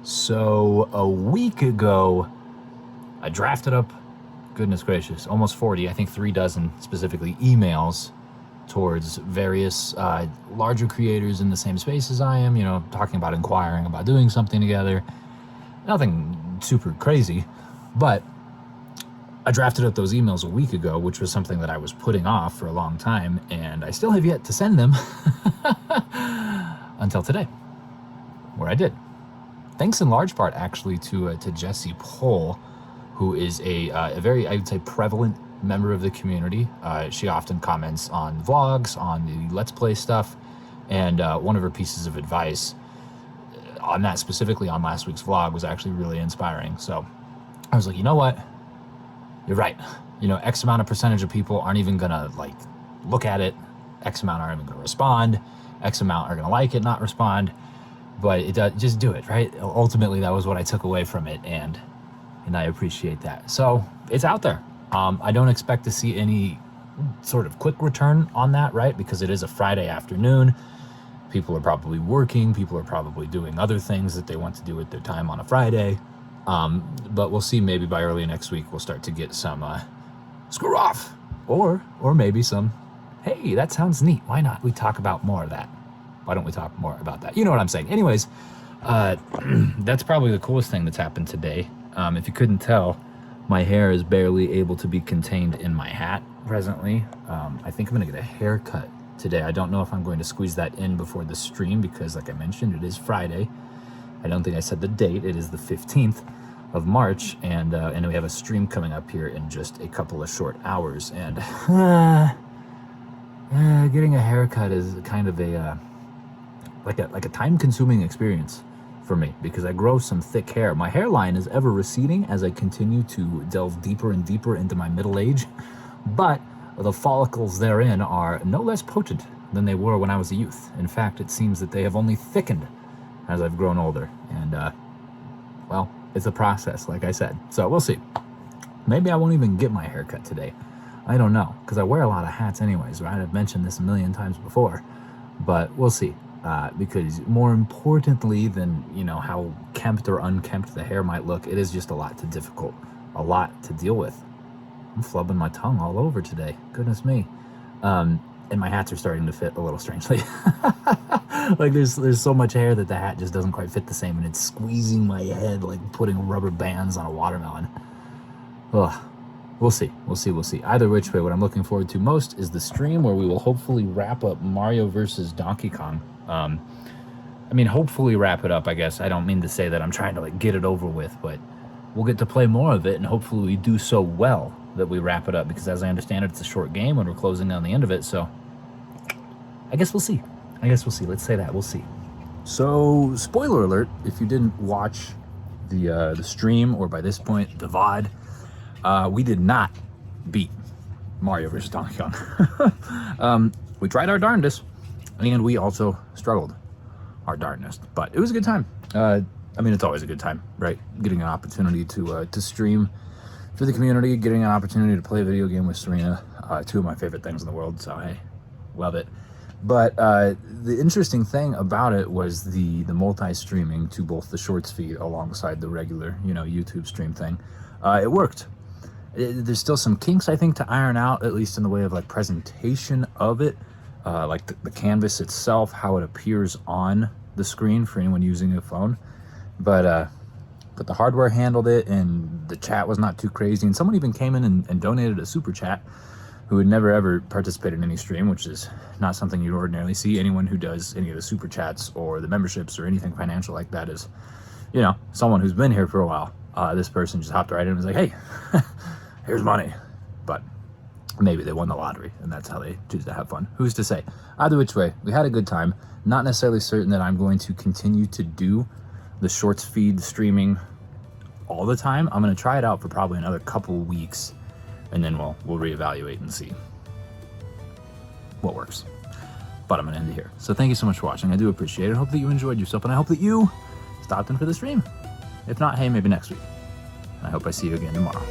So a week ago, I drafted up, goodness gracious, almost 40, I think 3 dozen specifically, emails towards various larger creators in the same space as I am, talking about inquiring about doing something together. Nothing super crazy, but I drafted up those emails a week ago, which was something that I was putting off for a long time, and I still have yet to send them until today, where I did. Thanks in large part, actually, to Jessie Pohl, who is a very, I would say, prevalent member of the community. She often comments on vlogs, on the Let's Play stuff, and one of her pieces of advice on that, specifically on last week's vlog, was actually really inspiring. So I was like, you know what? You're right. X amount of percentage of people aren't even gonna look at it. X amount aren't even gonna respond. X amount are gonna like it, not respond. But it does, just do it, right? Ultimately, that was what I took away from it, and I appreciate that. So it's out there. I don't expect to see any sort of quick return on that, right? Because it is a Friday afternoon. People are probably working. People are probably doing other things that they want to do with their time on a Friday. But we'll see. Maybe by early next week, we'll start to get some screw off, or maybe some, hey, that sounds neat. Why not we talk about more of that? Why don't we talk more about that? You know what I'm saying? Anyways, that's probably the coolest thing that's happened today. If you couldn't tell, my hair is barely able to be contained in my hat presently. I think I'm going to get a haircut today. I don't know if I'm going to squeeze that in before the stream because, like I mentioned, it is Friday. I don't think I said the date. It is the 15th of March, and we have a stream coming up here in just a couple of short hours. And getting a haircut is kind of a like a time-consuming experience for me because I grow some thick hair. My hairline is ever receding as I continue to delve deeper and deeper into my middle age, but the follicles therein are no less potent than they were when I was a youth. In fact, it seems that they have only thickened as I've grown older, and well, it's a process, like I said. So we'll see. Maybe I won't even get my haircut today. I don't know, because I wear a lot of hats anyways, right? I've mentioned this a million times before, but we'll see. Because more importantly than, how kempt or unkempt the hair might look, it is just a lot to deal with. I'm flubbing my tongue all over today. Goodness me. And my hats are starting to fit a little strangely. There's so much hair that the hat just doesn't quite fit the same, and it's squeezing my head like putting rubber bands on a watermelon. Ugh. We'll see. Either which way, what I'm looking forward to most is the stream where we will hopefully wrap up Mario versus Donkey Kong. Hopefully wrap it up, I guess. I don't mean to say that I'm trying to get it over with, but we'll get to play more of it, and hopefully we do so well that we wrap it up, because as I understand it, it's a short game and we're closing on the end of it, so I guess we'll see. Let's say that. We'll see. So, spoiler alert, if you didn't watch the stream, or by this point, the VOD, we did not beat Mario vs. Donkey Kong. We tried our darndest, and we also struggled our darndest, but it was a good time. It's always a good time, right? Getting an opportunity to stream for the community, getting an opportunity to play a video game with Serena, 2 of my favorite things in the world, so hey, love it. But the interesting thing about it was the multi-streaming to both the shorts feed alongside the regular, YouTube stream thing. It worked. There's still some kinks, I think, to iron out, at least in the way of presentation of it, the canvas itself, how it appears on the screen for anyone using a phone. But the hardware handled it, and the chat was not too crazy. And someone even came in and donated a super chat, who had never ever participated in any stream, which is not something you ordinarily see. Anyone who does any of the super chats or the memberships or anything financial like that is, someone who's been here for a while. This person just hopped right in and was like, hey, here's money. But maybe they won the lottery, and that's how they choose to have fun. Who's to say? Either which way, we had a good time. Not necessarily certain that I'm going to continue to do the shorts feed streaming all the time. I'm going to try it out for probably another couple weeks, and then we'll reevaluate and see what works. But I'm going to end it here. So thank you so much for watching. I do appreciate it. I hope that you enjoyed yourself, and I hope that you stopped in for the stream. If not, hey, maybe next week. And I hope I see you again tomorrow.